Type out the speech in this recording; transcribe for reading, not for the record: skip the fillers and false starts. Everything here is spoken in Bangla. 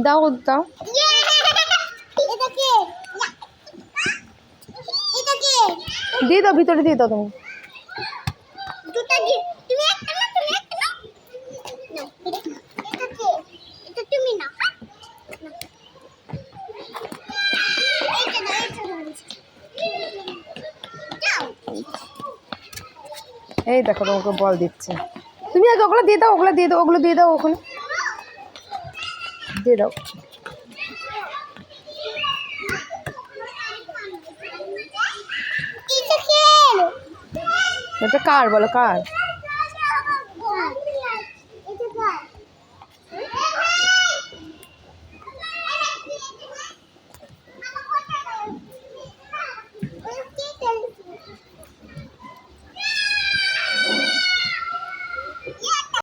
দাও দাও। দিয়ে দাও, ভিতরে দিয়ে দাও তুমি। এই দেখো তোমাকে বল দিচ্ছে, তুমি আগে ওগুলো দিয়ে দাও, ওগুলো দিয়ে দাও, ওগুলো দিয়ে দাও, ওখানে দিয়ে দাও। এটা কার বলো, কার?